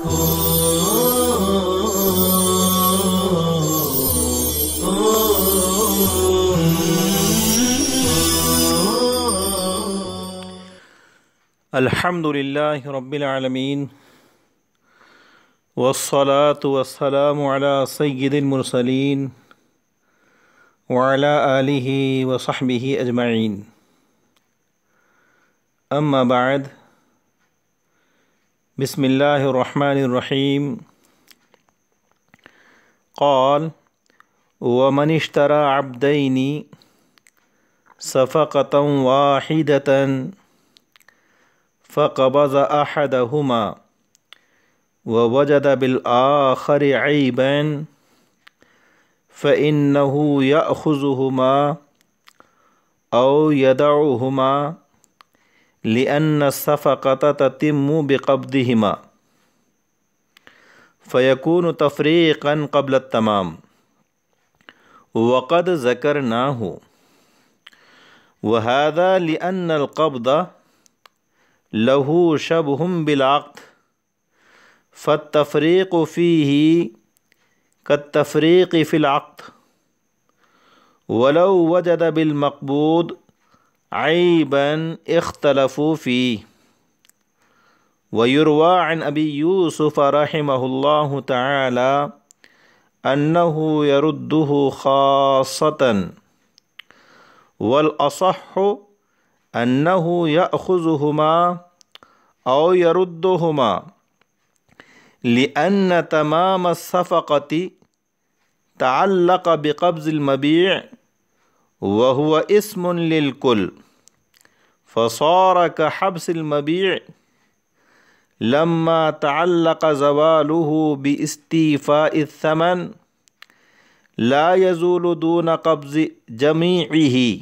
الحمد للہ رب العالمین والصلاة والسلام على سید المرسلین وعلى آلہ وصحبہ اجمعین اما بعد بسم اللہ الرحمن الرحیم قال ومن اشترى عبدین صفقة واحدة فقبض أحدهما ووجد بالآخر عيبا فإنه يأخذهما أو يدعهما لأن الصفقة تتم بقبضهما فيكون تفريقا قبل التمام وقد ذكرناه وهذا لأن القبض له شبه بالعقد فالتفريق فيه كالتفريق في العقد ولو وجد بالمقبوض عيبا اختلفوا فيه ويروى عن أبي يوسف رحمه الله تعالى أنه يرده خاصة والأصح أنه يأخذهما أو يردهما لأن تمام الصفقة تعلق بقبض المبيع وهو اسم للكل فصار كحبس المبيع لما تعلق زواله باستيفاء الثمن لا يزول دون قبض جميعه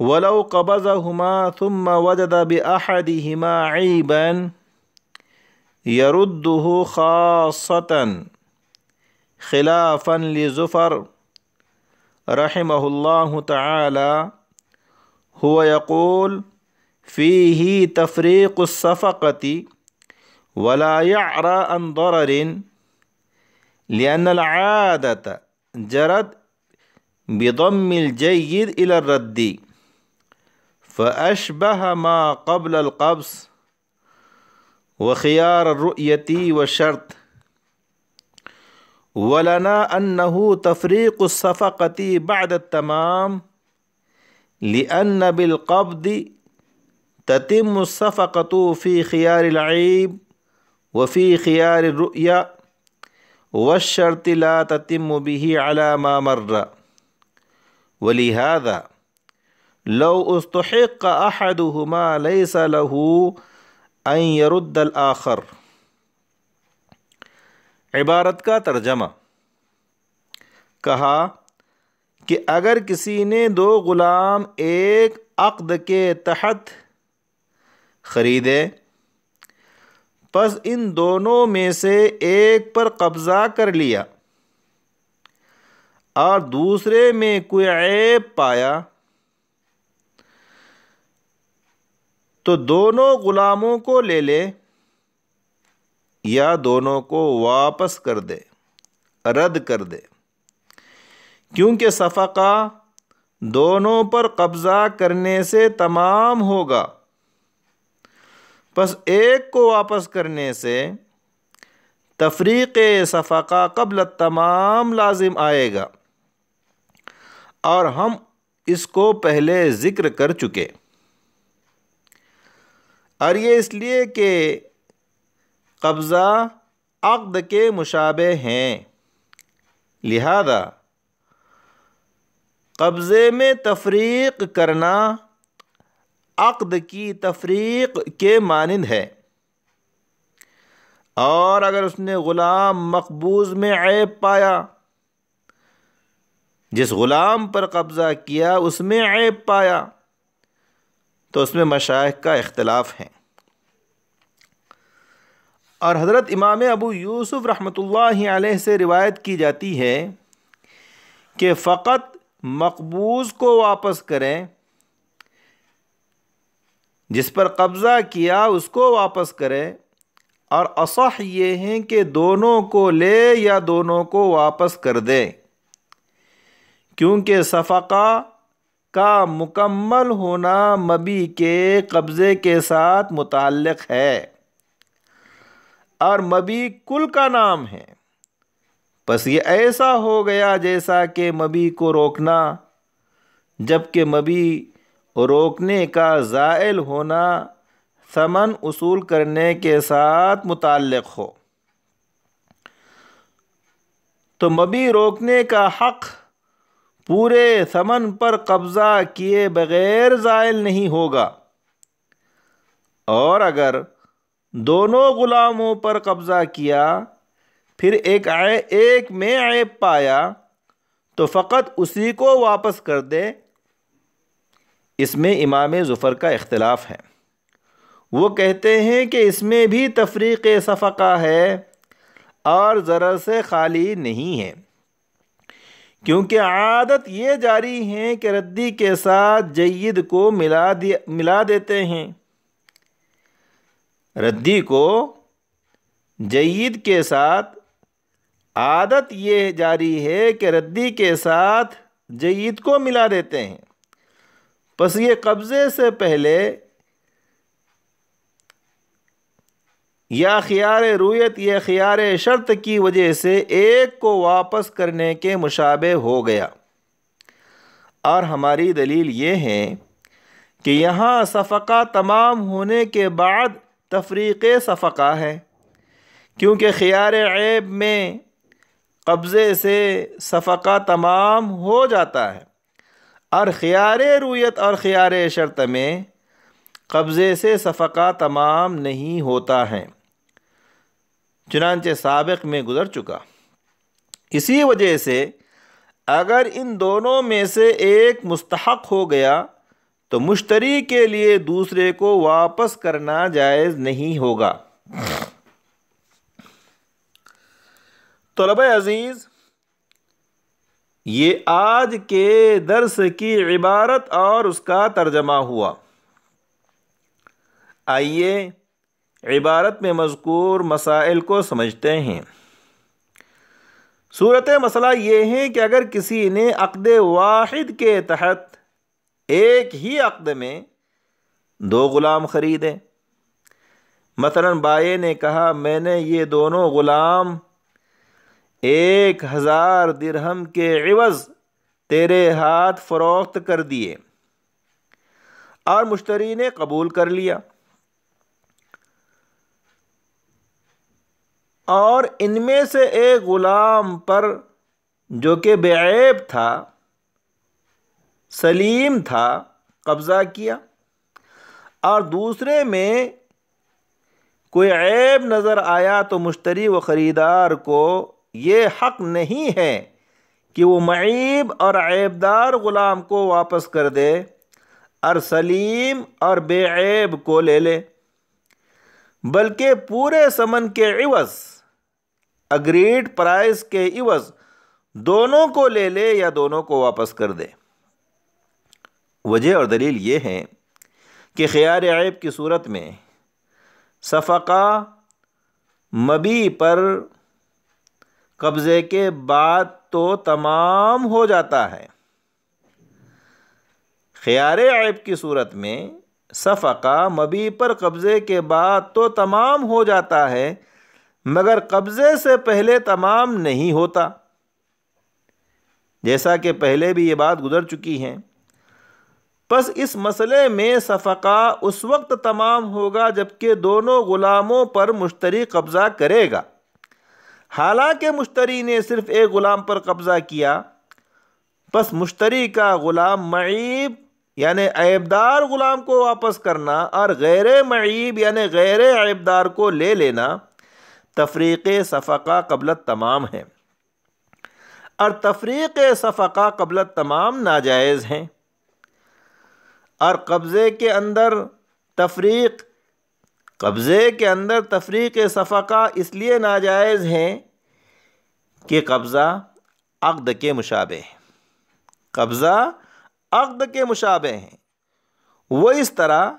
ولو قبضهما ثم وجد بأحدهما عيبا يرده خاصة خلافا لزفر رحمه الله تعالى هو يقول فيه تفريق الصفقة ولا يعرى عن ضرر لأن العادة جرت بضم الجيد إلى الرد فأشبه ما قبل القبض وخيار الرؤية والشرط ولنا أنه تفريق الصفقة بعد التمام لأن بالقبض تتم الصفقة في خيار العيب وفي خيار الرؤية والشرط لا تتم به على ما مر ولهذا لو استحق احدهما ليس له ان يرد الاخر۔ عبارت کا ترجمہ، کہا کہ اگر کسی نے دو غلام ایک عقد کے تحت خریدے، پس ان دونوں میں سے ایک پر قبضہ کر لیا اور دوسرے میں کوئی عیب پایا تو دونوں غلاموں کو لے لے یا دونوں کو واپس کر دے، رد کر دے، کیونکہ صفقہ دونوں پر قبضہ کرنے سے تمام ہوگا، پس ایک کو واپس کرنے سے تفریق صفقہ قبل التمام لازم آئے گا، اور ہم اس کو پہلے ذکر کر چکے، اور یہ اس لیے کہ قبضہ عقد کے مشابہ ہیں، لہذا قبضے میں تفریق کرنا عقد کی تفریق کے مانند ہے، اور اگر اس نے غلام مقبوض میں عیب پایا، جس غلام پر قبضہ کیا اس میں عیب پایا، تو اس میں مشائخ کا اختلاف ہے۔ اور حضرت امام ابو یوسف رحمۃ اللہ علیہ سے روایت کی جاتی ہے کہ فقط مقبوض کو واپس کریں، جس پر قبضہ کیا اس کو واپس کرے، اور اصح یہ ہیں کہ دونوں کو لے یا دونوں کو واپس کر دے، کیونکہ صفقہ کا مکمل ہونا مبی کے قبضے کے ساتھ متعلق ہے، اور مبی کل کا نام ہے۔ پس یہ ایسا ہو گیا جیسا کہ مبی کو روکنا، جبکہ مبی روکنے کا زائل ہونا ثمن اصول کرنے کے ساتھ متعلق ہو، تو مبی روکنے کا حق پورے ثمن پر قبضہ کیے بغیر زائل نہیں ہوگا، اور اگر دونوں غلاموں پر قبضہ کیا پھر ایک میں عیب پایا تو فقط اسی کو واپس کر دے۔ اس میں امام ظفر کا اختلاف ہے، وہ کہتے ہیں کہ اس میں بھی تفریق صفقہ ہے اور ضرر سے خالی نہیں ہے، کیونکہ عادت یہ جاری ہے کہ ردی کے ساتھ جید کو ملا دیتے ہیں، ردی کو جید کے ساتھ عادت یہ جاری ہے کہ ردی کے ساتھ جید کو ملا دیتے ہیں۔ پس یہ قبضے سے پہلے یا خیار رویت یا خیار شرط کی وجہ سے ایک کو واپس کرنے کے مشابہ ہو گیا، اور ہماری دلیل یہ ہے کہ یہاں صفقہ تمام ہونے کے بعد تفریق صفقہ ہے، کیونکہ خیار عیب میں قبضے سے صفقہ تمام ہو جاتا ہے، اور خیار رویت اور خیار شرط میں قبضے سے صفقہ تمام نہیں ہوتا ہے، چنانچہ سابق میں گزر چکا۔ اسی وجہ سے اگر ان دونوں میں سے ایک مستحق ہو گیا تو مشتری کے لیے دوسرے کو واپس کرنا جائز نہیں ہوگا۔ طلبہ عزیز، یہ آج کے درس کی عبارت اور اس کا ترجمہ ہوا۔ آئیے عبارت میں مذکور مسائل کو سمجھتے ہیں۔ صورت مسئلہ یہ ہے کہ اگر کسی نے عقد واحد کے تحت ایک ہی عقد میں دو غلام خریدے، مثلا بائے نے کہا میں نے یہ دونوں غلام 1000 درہم کے عوض تیرے ہاتھ فروخت کر دیے، اور مشتری نے قبول کر لیا، اور ان میں سے ایک غلام پر جو کہ بے عیب تھا، سلیم تھا، قبضہ کیا، اور دوسرے میں کوئی عیب نظر آیا تو مشتری و خریدار کو یہ حق نہیں ہے کہ وہ معیب اور عیبدار غلام کو واپس کر دے اور سلیم اور بے عیب کو لے لے، بلکہ پورے ثمن کے عوض، اگریڈ پرائس کے عوض دونوں کو لے لے یا دونوں کو واپس کر دے۔ وجہ اور دلیل یہ ہے کہ خیار عیب کی صورت میں صفقہ مبی پر قبضے کے بعد تو تمام ہو جاتا ہے، خیار عیب کی صورت میں صفقہ مبی پر قبضے کے بعد تو تمام ہو جاتا ہے مگر قبضے سے پہلے تمام نہیں ہوتا، جیسا کہ پہلے بھی یہ بات گزر چکی ہے۔ پس اس مسئلے میں صفقہ اس وقت تمام ہوگا جبکہ دونوں غلاموں پر مشتری قبضہ کرے گا، حالانکہ مشتری نے صرف ایک غلام پر قبضہ کیا، پس مشتری کا غلام معیب یعنی عیبدار غلام کو واپس کرنا اور غیر معیب یعنی غیر عیبدار کو لے لینا تفریق صفقہ قبل التمام ہے، اور تفریق صفقہ قبل التمام ناجائز ہیں، اور قبضے کے اندر تفریق صفقہ اس لیے ناجائز ہیں کہ قبضہ عقد کے مشابہ ہے، قبضہ عقد کے مشابہ ہیں، وہ اس طرح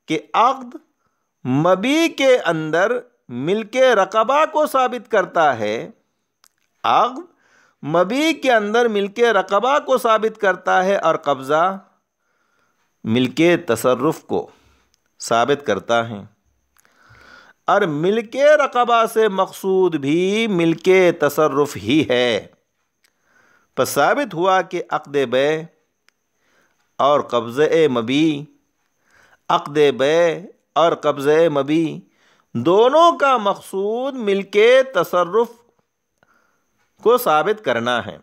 کہ عقد مبی کے اندر ملک رقبہ کو ثابت کرتا ہے، عقد مبی کے اندر ملک رقبہ کو ثابت کرتا ہے اور قبضہ ملک تصرف کو ثابت کرتا ہے، اور ملک رقبہ سے مقصود بھی ملک تصرف ہی ہے۔ پس ثابت ہوا کہ عقد بیع اور قبضہ مبی، عقد بیع اور قبضہ مبی دونوں کا مقصود ملک تصرف کو ثابت کرنا ہے،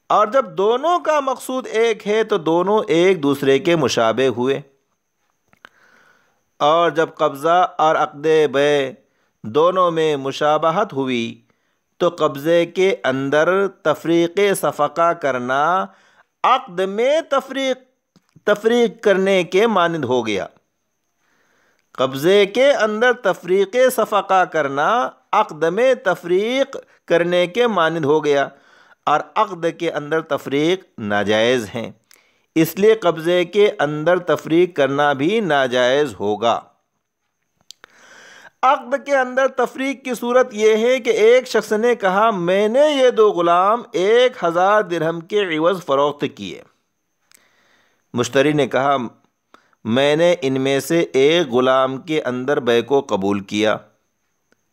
اور جب دونوں کا مقصود ایک ہے تو دونوں ایک دوسرے کے مشابہ ہوئے، اور جب قبضہ اور عقد بیع دونوں میں مشابہت ہوئی تو قبضے کے اندر تفریق صفقہ کرنا عقد میں تفریق کرنے کے مانند ہو گیا۔ قبضے کے اندر تفریق صفقہ کرنا عقد میں تفریق کرنے کے مانند ہو گیا، اور عقد کے اندر تفریق ناجائز ہے، اس لیے قبضے کے اندر تفریق کرنا بھی ناجائز ہوگا۔ عقد کے اندر تفریق کی صورت یہ ہے کہ ایک شخص نے کہا میں نے یہ 2 غلام 1000 درہم کے عوض فروخت کیے۔ مشتری نے کہا میں نے ان میں سے ایک غلام کے اندر بیع کو قبول کیا،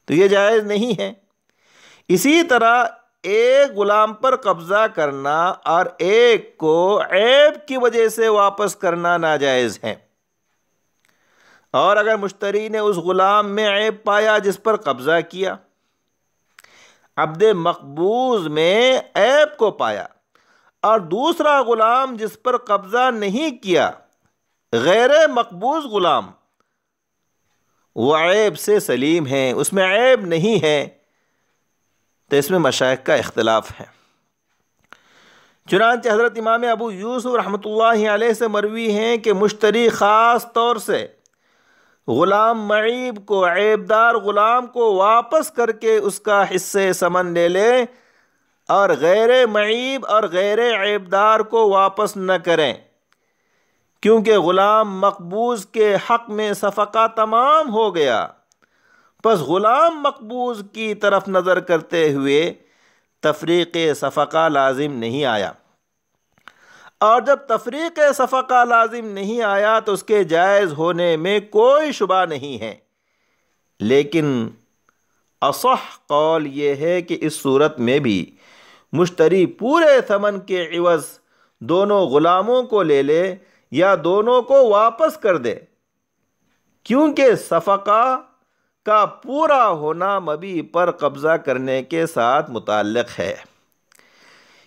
تو یہ جائز نہیں ہے۔ اسی طرح ایک غلام پر قبضہ کرنا اور ایک کو عیب کی وجہ سے واپس کرنا ناجائز ہے، اور اگر مشتری نے اس غلام میں عیب پایا جس پر قبضہ کیا، عبد مقبوض میں عیب کو پایا، اور دوسرا غلام جس پر قبضہ نہیں کیا غیر مقبوض غلام، وہ عیب سے سلیم ہے، اس میں عیب نہیں ہے، تو اس میں مشائخ کا اختلاف ہے۔ چنانچہ حضرت امام ابو یوسف رحمۃ اللہ علیہ سے مروی ہیں کہ مشتری خاص طور سے غلام معیب کو، عیبدار غلام کو واپس کر کے اس کا حصے ثمن لے لے، اور غیر معیب اور غیر عیبدار کو واپس نہ کریں، کیونکہ غلام مقبوض کے حق میں صفقہ تمام ہو گیا، پس غلام مقبوض کی طرف نظر کرتے ہوئے تفریق صفقہ لازم نہیں آیا، اور جب تفریق صفقہ لازم نہیں آیا تو اس کے جائز ہونے میں کوئی شبہ نہیں ہے، لیکن اصح قول یہ ہے کہ اس صورت میں بھی مشتری پورے ثمن کے عوض دونوں غلاموں کو لے لے یا دونوں کو واپس کر دے، کیونکہ صفقہ کا پورا ہونا مبی پر قبضہ کرنے کے ساتھ متعلق ہے،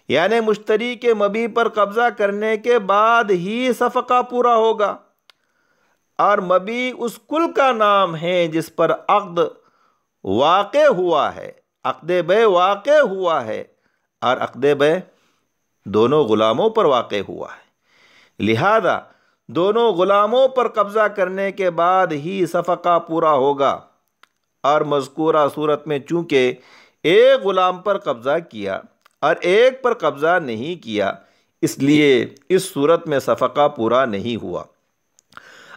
یعنی مشتری کے مبی پر قبضہ کرنے کے بعد ہی صفقہ پورا ہوگا، اور مبی اس کل کا نام ہے جس پر عقد واقع ہوا ہے، عقد بیع واقع ہوا ہے، اور عقد بیع دونوں غلاموں پر واقع ہوا ہے، لہذا دونوں غلاموں پر قبضہ کرنے کے بعد ہی صفقہ پورا ہوگا، اور مذکورہ صورت میں چونکہ ایک غلام پر قبضہ کیا اور ایک پر قبضہ نہیں کیا، اس لیے اس صورت میں صفقہ پورا نہیں ہوا،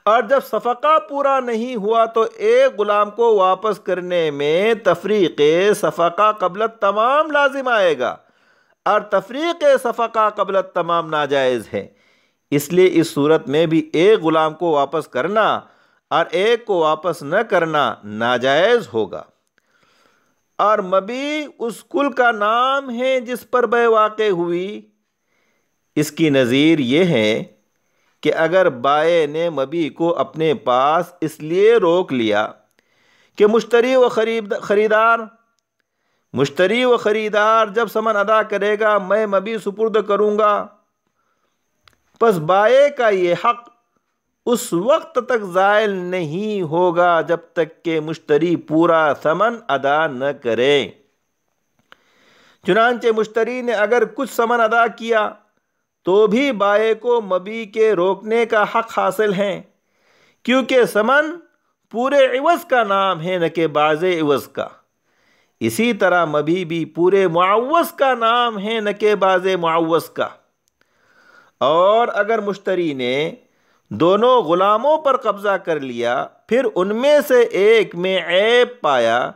اور جب صفقہ پورا نہیں ہوا تو ایک غلام کو واپس کرنے میں تفریق صفقہ قبل التمام لازم آئے گا، اور تفریق صفقہ قبل التمام ناجائز ہے، اس لیے اس صورت میں بھی ایک غلام کو واپس کرنا اور ایک کو واپس نہ کرنا ناجائز ہوگا، اور مبی اس کل کا نام ہے جس پر بیع واقع ہوئی۔ اس کی نظیر یہ ہے کہ اگر بائع نے مبی کو اپنے پاس اس لیے روک لیا کہ مشتری و خریدار جب ثمن ادا کرے گا میں مبی سپرد کروں گا، پس بائع کا یہ حق اس وقت تک زائل نہیں ہوگا جب تک کہ مشتری پورا ثمن ادا نہ کرے۔ چنانچہ مشتری نے اگر کچھ ثمن ادا کیا تو بھی بائع کو مبی کے روکنے کا حق حاصل ہے، کیونکہ ثمن پورے عوض کا نام ہے نہ کہ بعض عوض کا، اسی طرح مبی بھی پورے معوض کا نام ہے نہ کہ بعض معوض کا، اور اگر مشتری نے دونوں غلاموں پر قبضہ کر لیا پھر ان میں سے ایک میں عیب پایا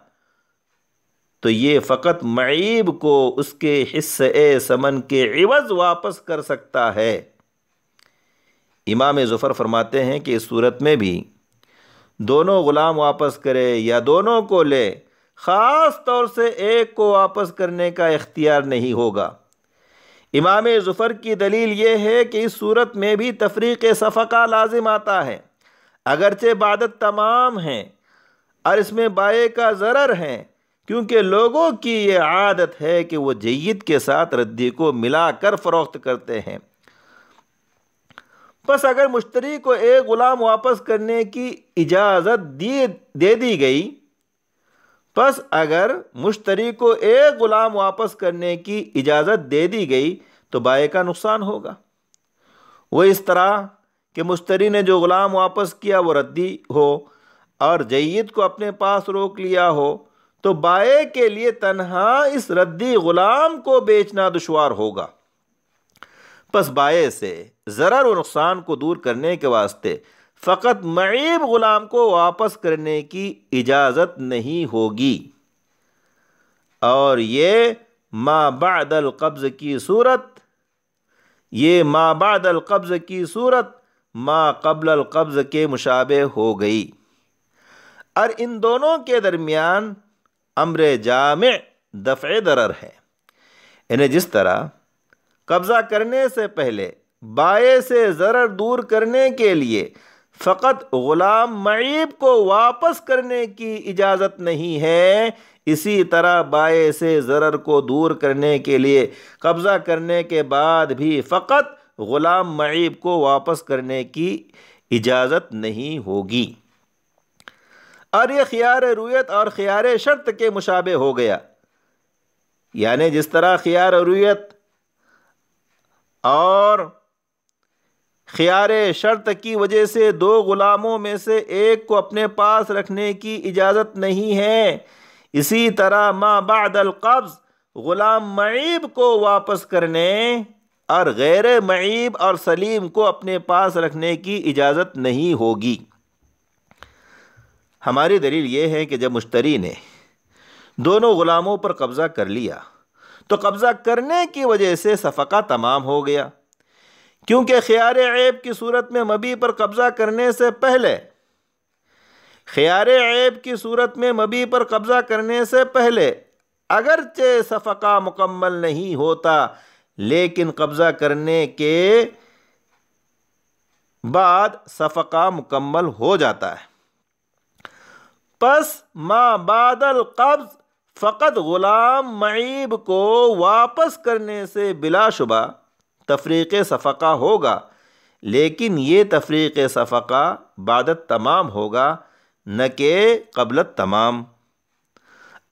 تو یہ فقط معیب کو اس کے حصے ثمن کے عوض واپس کر سکتا ہے۔ امام ظفر فرماتے ہیں کہ اس صورت میں بھی دونوں غلام واپس کرے یا دونوں کو لے، خاص طور سے ایک کو واپس کرنے کا اختیار نہیں ہوگا۔ امام ظفر کی دلیل یہ ہے کہ اس صورت میں بھی تفریق صفقہ لازم آتا ہے، اگرچہ بعدت تمام ہیں اور اس میں بائع کا ضرر ہے، کیونکہ لوگوں کی یہ عادت ہے کہ وہ جید کے ساتھ ردی کو ملا کر فروخت کرتے ہیں۔ پس اگر مشتری کو ایک غلام واپس کرنے کی اجازت دے دی گئی تو بائع کا نقصان ہوگا۔ وہ اس طرح کہ مشتری نے جو غلام واپس کیا وہ ردی ہو اور جید کو اپنے پاس روک لیا ہو تو بائع کے لیے تنہا اس ردی غلام کو بیچنا دشوار ہوگا۔ پس بائع سے ضرر و نقصان کو دور کرنے کے واسطے فقط معیب غلام کو واپس کرنے کی اجازت نہیں ہوگی، اور یہ ما بعد القبض کی صورت ما قبل القبض کے مشابہ ہو گئی، اور ان دونوں کے درمیان امر جامع دفع ضرر ہے۔ انہیں جس طرح قبضہ کرنے سے پہلے بائع سے ضرر دور کرنے کے لیے فقط غلام معیب کو واپس کرنے کی اجازت نہیں ہے، اسی طرح بائع سے ضرر کو دور کرنے کے لیے قبضہ کرنے کے بعد بھی فقط غلام معیب کو واپس کرنے کی اجازت نہیں ہوگی۔ اور یہ خیار رویت اور خیار شرط کے مشابہ ہو گیا، یعنی جس طرح خیار رویت اور خیار شرط کی وجہ سے دو غلاموں میں سے ایک کو اپنے پاس رکھنے کی اجازت نہیں ہے، اسی طرح ما بعد القبض غلام معیب کو واپس کرنے اور غیر معیب اور سلیم کو اپنے پاس رکھنے کی اجازت نہیں ہوگی۔ ہماری دلیل یہ ہے کہ جب مشتری نے دونوں غلاموں پر قبضہ کر لیا تو قبضہ کرنے کی وجہ سے صفقہ تمام ہو گیا، کیونکہ خیار عیب کی صورت میں مبیع پر قبضہ کرنے سے پہلے اگرچہ صفقہ مکمل نہیں ہوتا، لیکن قبضہ کرنے کے بعد صفقہ مکمل ہو جاتا ہے۔ پس ما بعد القبض فقط غلام معیب کو واپس کرنے سے بلا شبہ تفریق صفقہ ہوگا، لیکن یہ تفریق صفقہ بعد التمام ہوگا نہ کہ قبل التمام۔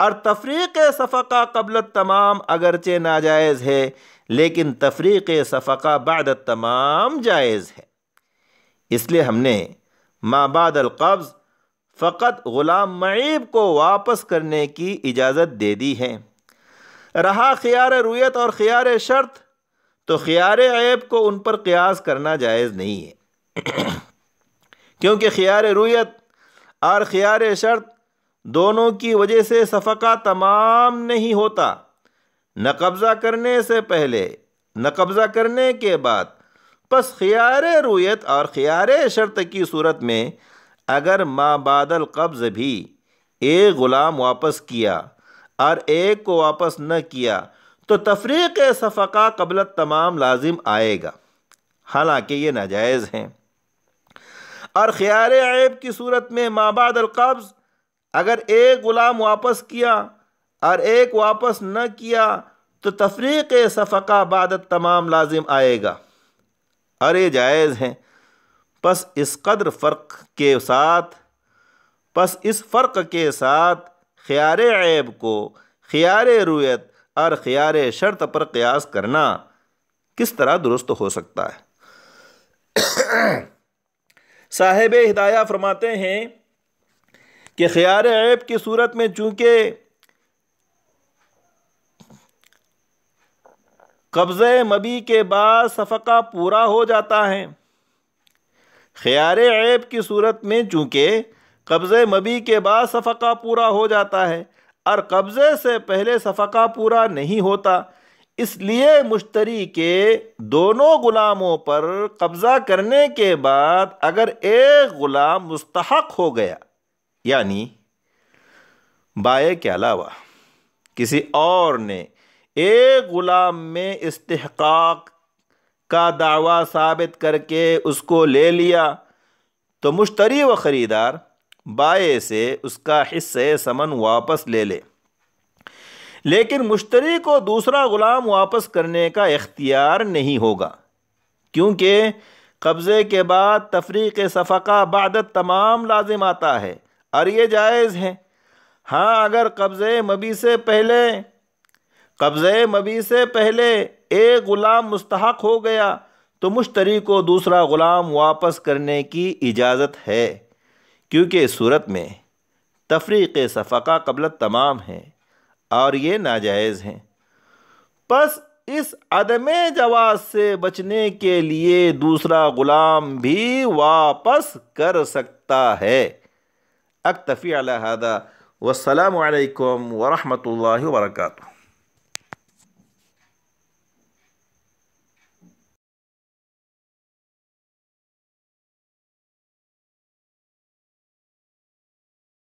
اور تفریق صفقہ قبل التمام اگرچہ ناجائز ہے، لیکن تفریق صفقہ بعد التمام جائز ہے۔ اس لیے ہم نے ما بعد القبض فقط غلام معیب کو واپس کرنے کی اجازت دے دی ہے۔ رہا خیار رویت اور خیار شرط، تو خیار عیب کو ان پر قیاس کرنا جائز نہیں ہے، کیونکہ خیار رویت اور خیار شرط دونوں کی وجہ سے صفقہ تمام نہیں ہوتا، نہ قبضہ کرنے سے پہلے نہ قبضہ کرنے کے بعد۔ پس خیار رویت اور خیار شرط کی صورت میں اگر ما بعد القبض بھی ایک غلام واپس کیا اور ایک کو واپس نہ کیا تو تفریق صفقہ قبل التمام لازم آئے گا، حالانکہ یہ ناجائز ہیں۔ اور خیار عیب کی صورت میں ما بعد القبض اگر ایک غلام واپس کیا اور ایک واپس نہ کیا تو تفریق صفقہ بعد التمام لازم آئے گا، اور یہ جائز ہیں۔ پس اس فرق کے ساتھ خیار عیب کو خیار رویت اور خیار شرط پر قیاس کرنا کس طرح درست ہو سکتا ہے؟ صاحب ہدایہ فرماتے ہیں کہ خیار عیب کی صورت میں چونکہ قبضہ مبیع کے بعد صفقہ پورا ہو جاتا ہے، خیار عیب کی صورت میں چونکہ قبضے مبی کے بعد صفقہ پورا ہو جاتا ہے اور قبضے سے پہلے صفقہ پورا نہیں ہوتا، اس لیے مشتری کے دونوں غلاموں پر قبضہ کرنے کے بعد اگر ایک غلام مستحق ہو گیا، یعنی بائع کے علاوہ کسی اور نے ایک غلام میں استحقاق کا دعویٰ ثابت کر کے اس کو لے لیا، تو مشتری و خریدار بائع سے اس کا حصہ ثمن واپس لے لے، لیکن مشتری کو دوسرا غلام واپس کرنے کا اختیار نہیں ہوگا، کیونکہ قبضے کے بعد تفریق صفقہ بعد تمام لازم آتا ہے اور یہ جائز ہے۔ ہاں، اگر قبضے مبی سے پہلے ایک غلام مستحق ہو گیا تو مشتری کو دوسرا غلام واپس کرنے کی اجازت ہے، کیونکہ اس صورت میں تفریق صفقہ قبل التمام ہے اور یہ ناجائز ہیں۔ پس اس عدم جواز سے بچنے کے لیے دوسرا غلام بھی واپس کر سکتا ہے۔ اکتفی علی ھذا والسلام علیکم ورحمۃ اللہ وبرکاتہ۔